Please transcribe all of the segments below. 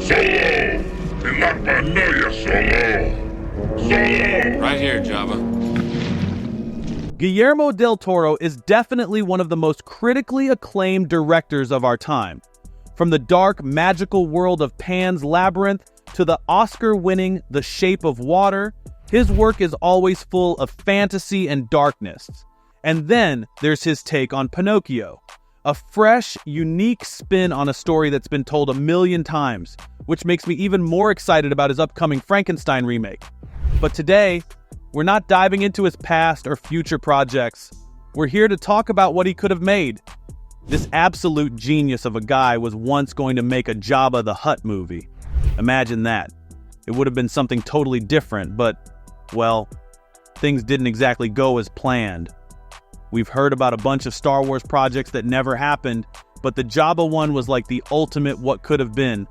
Solo! En la pantalla solo! Solo! Right here, Jabba. Guillermo Del Toro is definitely one of the most critically acclaimed directors of our time. From the dark, magical world of Pan's Labyrinth to the Oscar-winning The Shape of Water, his work is always full of fantasy and darkness. And then there's his take on Pinocchio, a fresh, unique spin on a story that's been told a million times, which makes me even more excited about his upcoming Frankenstein remake. But today, we're not diving into his past or future projects. We're here to talk about what he could have made. This absolute genius of a guy was once going to make a Jabba the Hutt movie. Imagine that. It would have been something totally different, but, well, things didn't exactly go as planned. We've heard about a bunch of Star Wars projects that never happened, but the Jabba one was like the ultimate what could have been.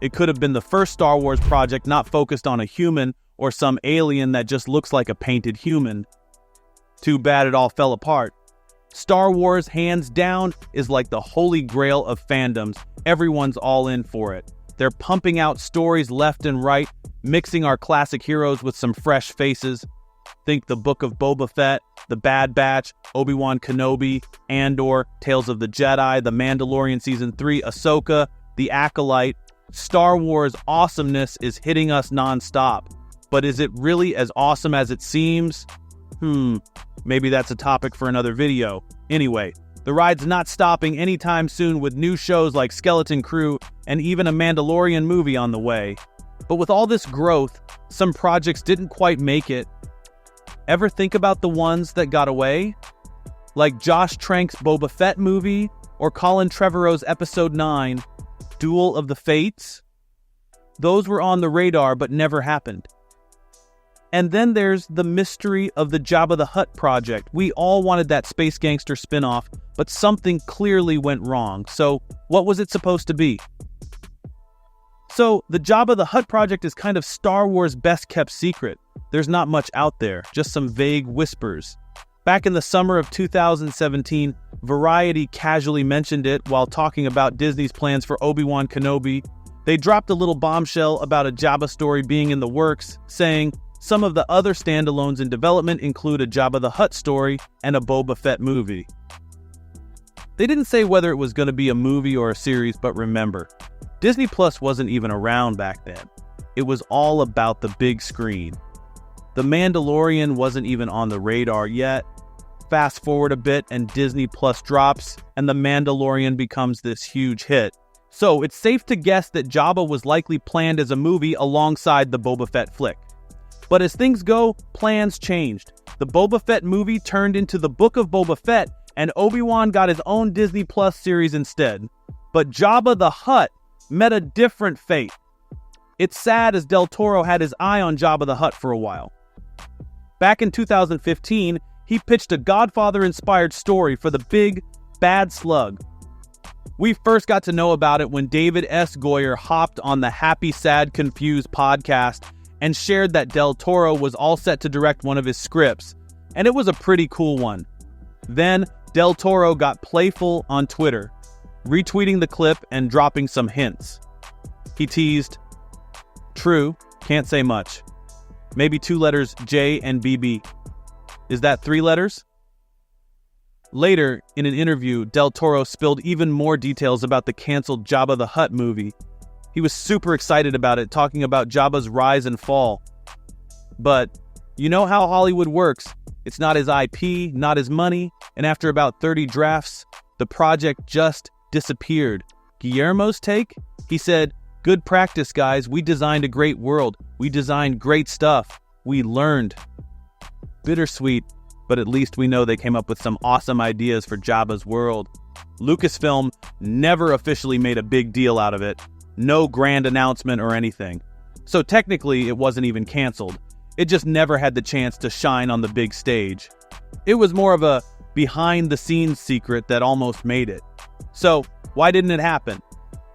It could have been the first Star Wars project not focused on a human or some alien that just looks like a painted human. Too bad it all fell apart. Star Wars, hands down, is like the holy grail of fandoms. Everyone's all in for it. They're pumping out stories left and right, mixing our classic heroes with some fresh faces. Think the Book of Boba Fett, The Bad Batch, Obi-Wan Kenobi, Andor, Tales of the Jedi, The Mandalorian Season 3, Ahsoka, The Acolyte. Star Wars awesomeness is hitting us non-stop. But is it really as awesome as it seems? Maybe that's a topic for another video. Anyway, the ride's not stopping anytime soon with new shows like Skeleton Crew and even a Mandalorian movie on the way. But with all this growth, some projects didn't quite make it. Ever think about the ones that got away? Like Josh Trank's Boba Fett movie or Colin Trevorrow's Episode 9, Duel of the Fates? Those were on the radar but never happened. And then there's the mystery of the Jabba the Hutt project. We all wanted that space gangster spin-off, but something clearly went wrong. So, what was it supposed to be? So, the Jabba the Hutt project is kind of Star Wars' best-kept secret. There's not much out there, just some vague whispers. Back in the summer of 2017, Variety casually mentioned it while talking about Disney's plans for Obi-Wan Kenobi. They dropped a little bombshell about a Jabba story being in the works, saying, some of the other standalones in development include a Jabba the Hutt story and a Boba Fett movie. They didn't say whether it was going to be a movie or a series, but remember, Disney Plus wasn't even around back then. It was all about the big screen. The Mandalorian wasn't even on the radar yet. Fast forward a bit and Disney Plus drops, and The Mandalorian becomes this huge hit. So it's safe to guess that Jabba was likely planned as a movie alongside the Boba Fett flick. But as things go, plans changed. The Boba Fett movie turned into the Book of Boba Fett, and Obi-Wan got his own Disney Plus series instead. But Jabba the Hutt met a different fate. It's sad as Del Toro had his eye on Jabba the Hutt for a while. Back in 2015, he pitched a Godfather-inspired story for the big, bad slug. We first got to know about it when David S. Goyer hopped on the Happy, Sad, Confused podcast and shared that Del Toro was all set to direct one of his scripts, and it was a pretty cool one. Then, Del Toro got playful on Twitter, retweeting the clip and dropping some hints. He teased, "True, can't say much. Maybe 2 letters J and BB. Is that 3 letters?" Later, in an interview, Del Toro spilled even more details about the canceled Jabba the Hutt movie. He was super excited about it, talking about Jabba's rise and fall. But, you know how Hollywood works. It's not his IP, not his money, and after about 30 drafts, the project just disappeared. Guillermo's take? He said, "Good practice, guys. We designed a great world. We designed great stuff. We learned." Bittersweet, but at least we know they came up with some awesome ideas for Jabba's world. Lucasfilm never officially made a big deal out of it. No grand announcement or anything. So technically, it wasn't even canceled. It just never had the chance to shine on the big stage. It was more of a behind-the-scenes secret that almost made it. So, why didn't it happen?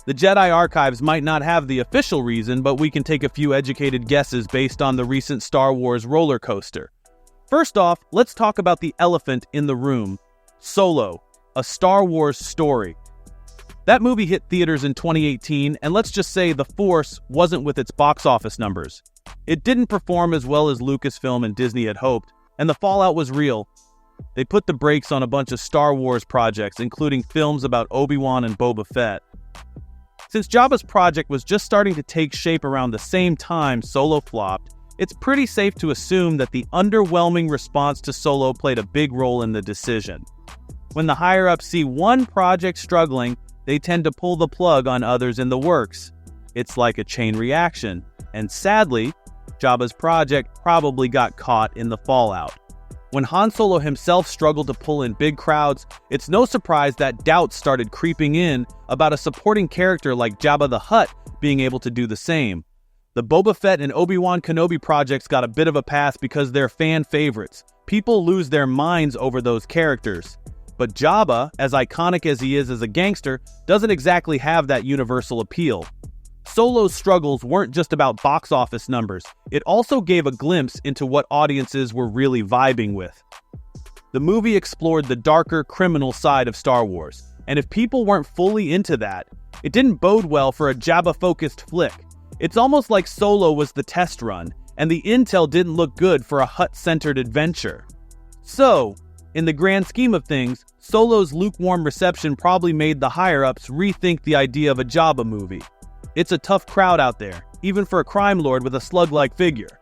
The Jedi Archives might not have the official reason, but we can take a few educated guesses based on the recent Star Wars roller coaster. First off, let's talk about the elephant in the room. Solo, a Star Wars story. That movie hit theaters in 2018, and let's just say the force wasn't with its box office numbers. It didn't perform as well as Lucasfilm and Disney had hoped, and the fallout was real. They put the brakes on a bunch of Star Wars projects, including films about Obi-Wan and Boba Fett. Since Jabba's project was just starting to take shape around the same time Solo flopped, it's pretty safe to assume that the underwhelming response to Solo played a big role in the decision. When the higher-ups see one project struggling, they tend to pull the plug on others in the works. It's like a chain reaction, and sadly, Jabba's project probably got caught in the fallout. When Han Solo himself struggled to pull in big crowds, it's no surprise that doubts started creeping in about a supporting character like Jabba the Hutt being able to do the same. The Boba Fett and Obi-Wan Kenobi projects got a bit of a pass because they're fan favorites. People lose their minds over those characters. But Jabba, as iconic as he is as a gangster, doesn't exactly have that universal appeal. Solo's struggles weren't just about box office numbers. It also gave a glimpse into what audiences were really vibing with. The movie explored the darker criminal side of Star Wars, and if people weren't fully into that, it didn't bode well for a Jabba-focused flick. It's almost like Solo was the test run, and the intel didn't look good for a Hutt-centered adventure. So, in the grand scheme of things, Solo's lukewarm reception probably made the higher-ups rethink the idea of a Jabba movie. It's a tough crowd out there, even for a crime lord with a slug-like figure.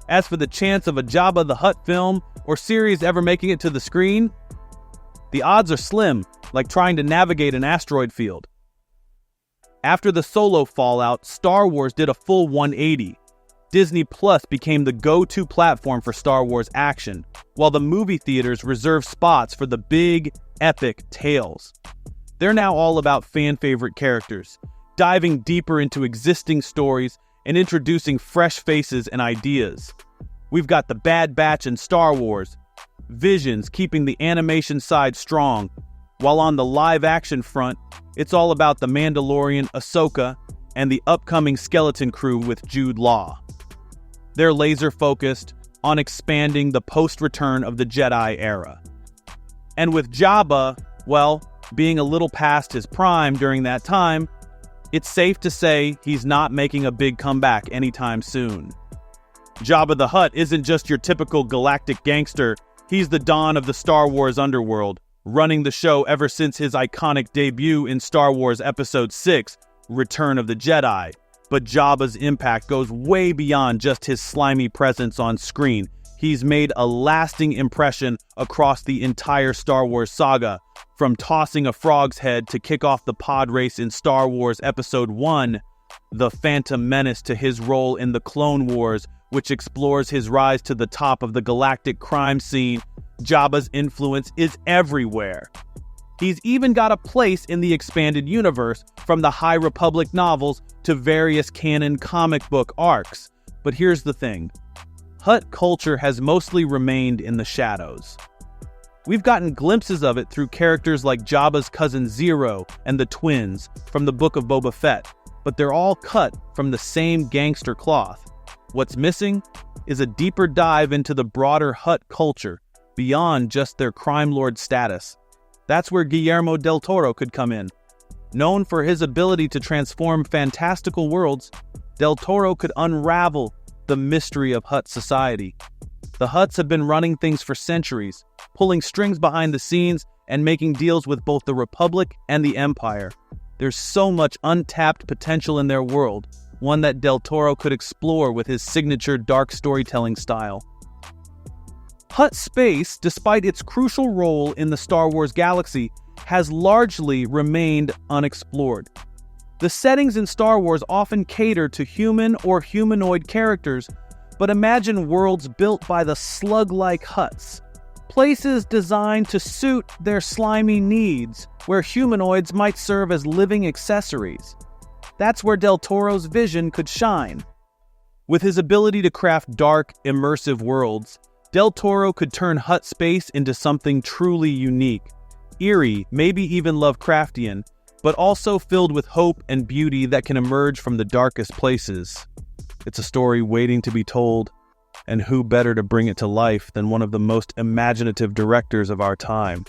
As for the chance of a Jabba the Hutt film or series ever making it to the screen, the odds are slim, like trying to navigate an asteroid field. After the Solo fallout, Star Wars did a full 180. Disney Plus became the go-to platform for Star Wars action, while the movie theaters reserved spots for the big, epic tales. They're now all about fan-favorite characters, diving deeper into existing stories and introducing fresh faces and ideas. We've got the Bad Batch in Star Wars, Visions keeping the animation side strong, while on the live-action front, it's all about The Mandalorian, Ahsoka, and the upcoming Skeleton Crew with Jude Law. They're laser-focused on expanding the post-return of the Jedi era. And with Jabba, well, being a little past his prime during that time, it's safe to say he's not making a big comeback anytime soon. Jabba the Hutt isn't just your typical galactic gangster, he's the dawn of the Star Wars underworld, running the show ever since his iconic debut in Star Wars Episode 6, Return of the Jedi. But Jabba's impact goes way beyond just his slimy presence on screen. He's made a lasting impression across the entire Star Wars saga, from tossing a frog's head to kick off the pod race in Star Wars Episode 1, The Phantom Menace, to his role in the Clone Wars, which explores his rise to the top of the galactic crime scene. Jabba's influence is everywhere. He's even got a place in the expanded universe, from the High Republic novels to various canon comic book arcs. But here's the thing. Hutt culture has mostly remained in the shadows. We've gotten glimpses of it through characters like Jabba's cousin Zero and the twins from the Book of Boba Fett, but they're all cut from the same gangster cloth. What's missing is a deeper dive into the broader Hutt culture, beyond just their crime lord status. That's where Guillermo Del Toro could come in. Known for his ability to transform fantastical worlds, Del Toro could unravel the mystery of Hutt society. The Hutts have been running things for centuries, pulling strings behind the scenes and making deals with both the Republic and the Empire. There's so much untapped potential in their world, one that Del Toro could explore with his signature dark storytelling style. Hutt space, despite its crucial role in the Star Wars galaxy, has largely remained unexplored. The settings in Star Wars often cater to human or humanoid characters, but imagine worlds built by the slug-like Hutts. Places designed to suit their slimy needs, where humanoids might serve as living accessories. That's where Del Toro's vision could shine. With his ability to craft dark, immersive worlds, Del Toro could turn Hutt space into something truly unique, eerie, maybe even Lovecraftian, but also filled with hope and beauty that can emerge from the darkest places. It's a story waiting to be told, and who better to bring it to life than one of the most imaginative directors of our time?